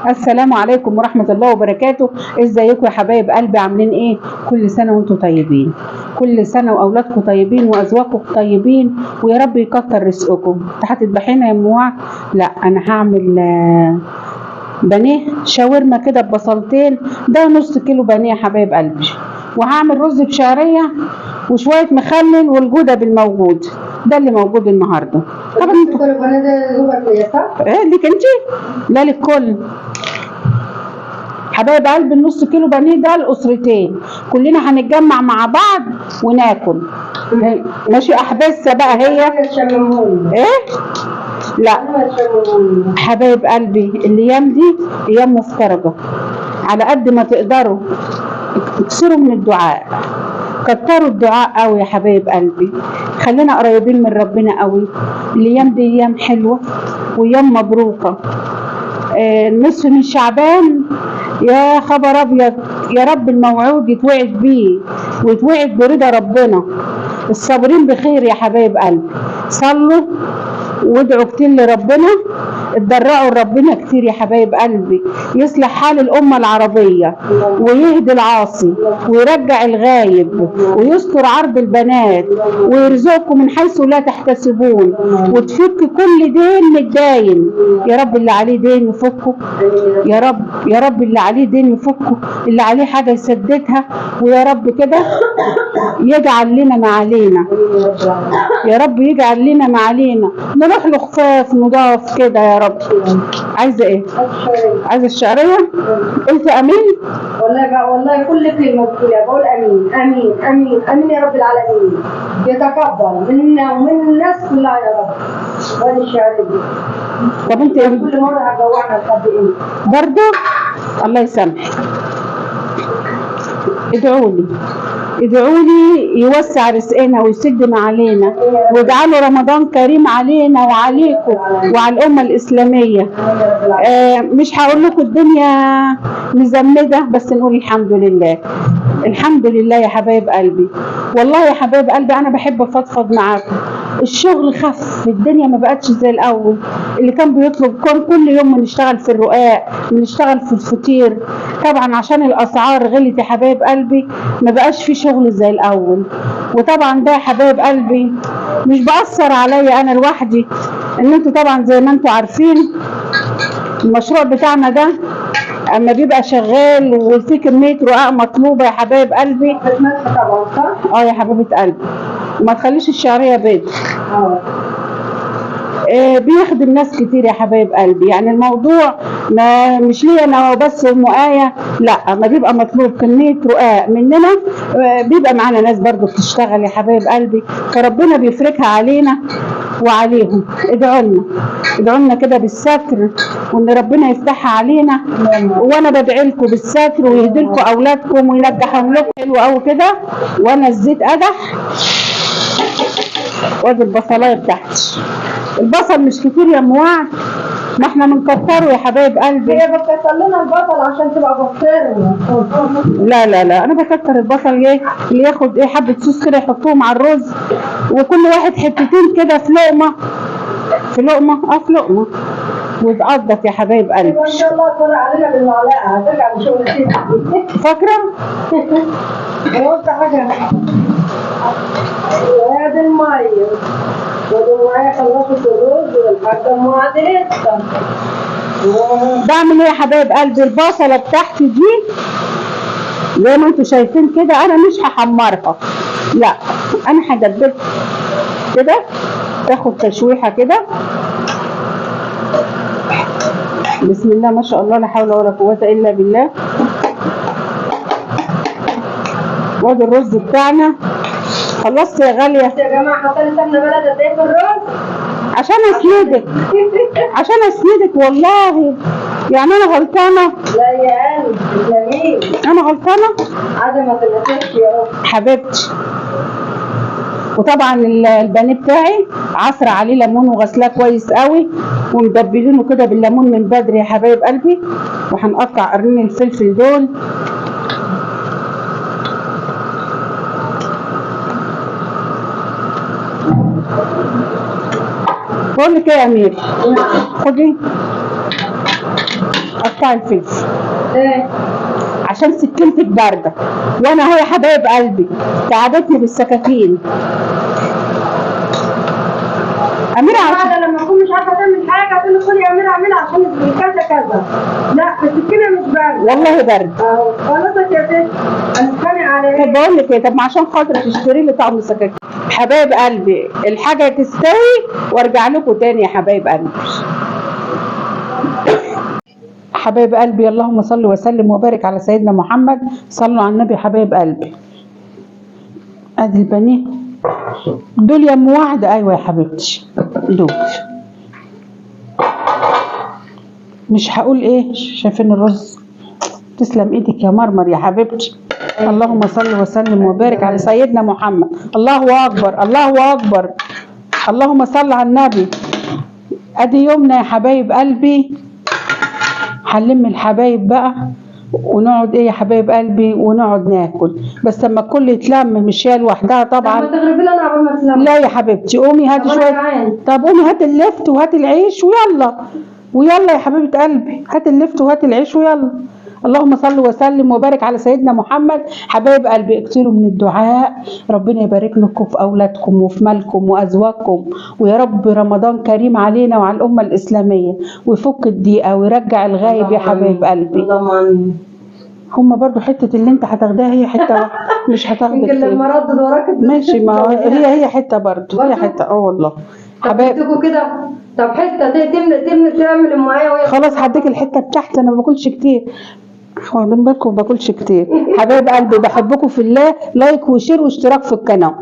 السلام عليكم ورحمة الله وبركاته. ازيكم يا حبايب قلبي؟ عاملين ايه؟ كل سنة وانتم طيبين، كل سنة واولادكم طيبين وازواجكم طيبين، ويا رب يكتر رزقكم. انت هتذبحينا يا ام وعد؟ لا، انا هعمل بانيه شاورما كده ببصلتين، ده نص كيلو بانيه يا حبايب قلبي، وهعمل رز بشعرية وشوية مخلل والجودة بالموجود، ده اللي موجود النهارده. طبعا انتوا ايه ليك انت؟ لا للكل حبايب قلبي. النص كيلو بانيه ده الاسرتين، كلنا هنتجمع مع بعض وناكل. ماشي احبسها بقى هي ايه؟ لا حبايب قلبي، الايام دي ايام مفترجه، على قد ما تقدروا اكثروا من الدعاء، كتروا الدعاء قوي يا حبايب قلبي، خلينا قريبين من ربنا قوي. الايام دي ايام حلوه وايام مبروكه. النصف من شعبان، يا خبر ابيض، يا رب الموعود يتوعد بيه ويتوعد برضا ربنا. الصابرين بخير يا حبايب قلبي، صلوا وادعوا كتير لربنا، اتضرعوا لربنا كتير يا حبايب قلبي، يصلح حال الأمة العربية ويهدي العاصي ويرجع الغايب ويستر عرض البنات ويرزقكم من حيث لا تحتسبون، وتفك كل دين متداين. يا رب اللي عليه دين يفكه، يا رب يا رب اللي عليه دين يفكه، اللي عليه حاجة يسددها، ويا رب كده يجعل لنا ما علينا، يا رب يجعل لنا ما علينا، نروح له خفاف نضاف كده يا رب. عايزه ايه؟ عايزه الشعريه؟ قلت امين؟ والله كل كلمه بقولها بقول امين امين امين امين يا رب العالمين، يتكبر منا ومن الناس كلها يا رب. وادي الشعريه دي. طب انت كل مره هتجوعنا لحد امتى؟ برضه؟ الله يسامحك. ادعوا لي، ادعوا لي يوسع رزقنا ويسد ما علينا، واجعلوا رمضان كريم علينا وعليكم وعلى الأمة الإسلامية. مش هقول لكم الدنيا مزمدة، بس نقول الحمد لله، الحمد لله يا حبايب قلبي. والله يا حبايب قلبي أنا بحب أفضفض معاكم. الشغل خف، الدنيا ما بقتش زي الأول، اللي كان بيطلب كان كل يوم بنشتغل في الرقاق، بنشتغل في الفطير. طبعا عشان الأسعار غلت يا حبايب قلبي ما بقاش في شغل زي الأول. وطبعا ده يا حبايب قلبي مش بأثر عليا أنا لوحدي، إن انتوا طبعا زي ما انتوا عارفين المشروع بتاعنا ده اما بيبقى شغال وفي كميه رقاق مطلوبه يا حبايب قلبي. طبعا صح؟ يا حبيبه قلبي، وما تخليش الشعريه بيض. بيخدم ناس كتير يا حبايب قلبي، يعني الموضوع ما مش ليا انا بس ام آية، لا، ما بيبقى مطلوب كميه رقاق مننا بيبقى معانا ناس برضو بتشتغل يا حبايب قلبي، فربنا بيفرجها علينا وعليهم. ادعوا لنا، ادعوا لنا كده بالستر وان ربنا يفتحها علينا، وانا بدعي لكم بالستر ويهدي لكم اولادكم وينجحهم لكم حلو قوي كده. وانا الزيت قدح، وادي البصلايه بتاعتي. البصل مش كتير يا ام وعد، ما احنا بنكتره يا حبايب قلبي. هي بتكتر لنا البصل عشان تبقى بصيره. لا لا لا، انا بكتر البصل ايه اللي ياخد ايه حبه صوص كده يحطوهم على الرز، وكل واحد حتتين كده في لقمه، في لقمه في لقمه، واتقضت يا حبايب قلبي. ان شاء الله طلع علينا بالمعلقه هترجع لشغل تاني. فاكره؟ انا قلت حاجه وادي الميه، وادي الميه خلصت الرز والحاجه ام وعد لسه. بعمل ايه يا حبايب قلبي؟ البصله بتاعتي دي زي ما انتوا شايفين كده، انا مش هحمرها، لا، انا هدبلها كده تاخد تشويحه كده. بسم الله ما شاء الله، لا حول ولا قوه الا بالله. وادي الرز بتاعنا. خلصت يا غاليه؟ يا جماعه حطيت سمنه بلد قد ايه في الرز؟ عشان اسندك، عشان اسندك والله، يعني انا غلطانه؟ لا يا قلبي جميل، انا غلطانه؟ عدمت النتيجه يا رب حبيبتي. وطبعا البانيه بتاعي عصر عليه ليمون وغسلاه كويس قوي ومدبلينه كده بالليمون من بدري يا حبايب قلبي. وهنقطع قرنين الفلفل دول، بقول لك ايه يا امير، خدي قطعي الفلفل ايه عشان سكينتك بارده، وانا اهو يا حبايب قلبي تعبتني بالسكاكين. اميره عشان انا لما اكون مش عارفه تعمل حاجه تقول لي خدي يا اميره اعملها عشان كذا كذا. لا السكينه مش بارده والله برد. اهو خلصت يا ست هنتخانق على طب ايه؟ بقول لك ايه، طب ما عشان خاطر تشتري لي طعم سكاكين حبايب قلبي، الحاجه تستوي وارجع لكم تاني يا حبايب قلبي. حبايب قلبي اللهم صل وسلم وبارك على سيدنا محمد. صلوا على النبي حبايب قلبي. ادي البانيه دول يا ام واحده. ايوه يا حبيبتي دول. مش هقول ايه، شايفين الرز؟ تسلم ايدك يا مرمر يا حبيبتي. اللهم صل وسلم وبارك على سيدنا محمد. الله اكبر الله اكبر. اللهم صل على النبي. ادي يومنا يا حبايب قلبي. هنلم الحبايب بقى ونقعد ايه يا حبايب قلبي ونقعد ناكل، بس لما الكل يتلم مش هي لوحدها طبعا. ما تغربي لنا قبل ما تنام. لا يا حبيبتي قومي هاتي طب أنا شويه. جعان. طب قومي هاتي اللفت وهاتي العيش ويلا ويلا يا حبيبه قلبي، هاتي اللفت وهاتي العيش ويلا. اللهم صل وسلم وبارك على سيدنا محمد. حبايب قلبي اكتروا من الدعاء، ربنا يبارك لكم في اولادكم وفي مالكم وازواجكم، ويا رب رمضان كريم علينا وعلى الامه الاسلاميه، ويفك الضيقه ويرجع الغايب يا حبايب قلبي. اللهم امين. هما برضو حته اللي انت هتاخدها هي حته واحده، مش هتاخد يمكن كتير. لما ردد وراك ماشي، ما هو هي حته برضو، هي حته والله حبايب. حبايب كده. طب حته تعمل معايا وهي خلاص هديك الحته بتاعتي، انا ما باكلش كتير، واخدين بالكم ما باكلش كتير. حبايب قلبي بحبكم في الله. لايك وشير واشتراك في القناه.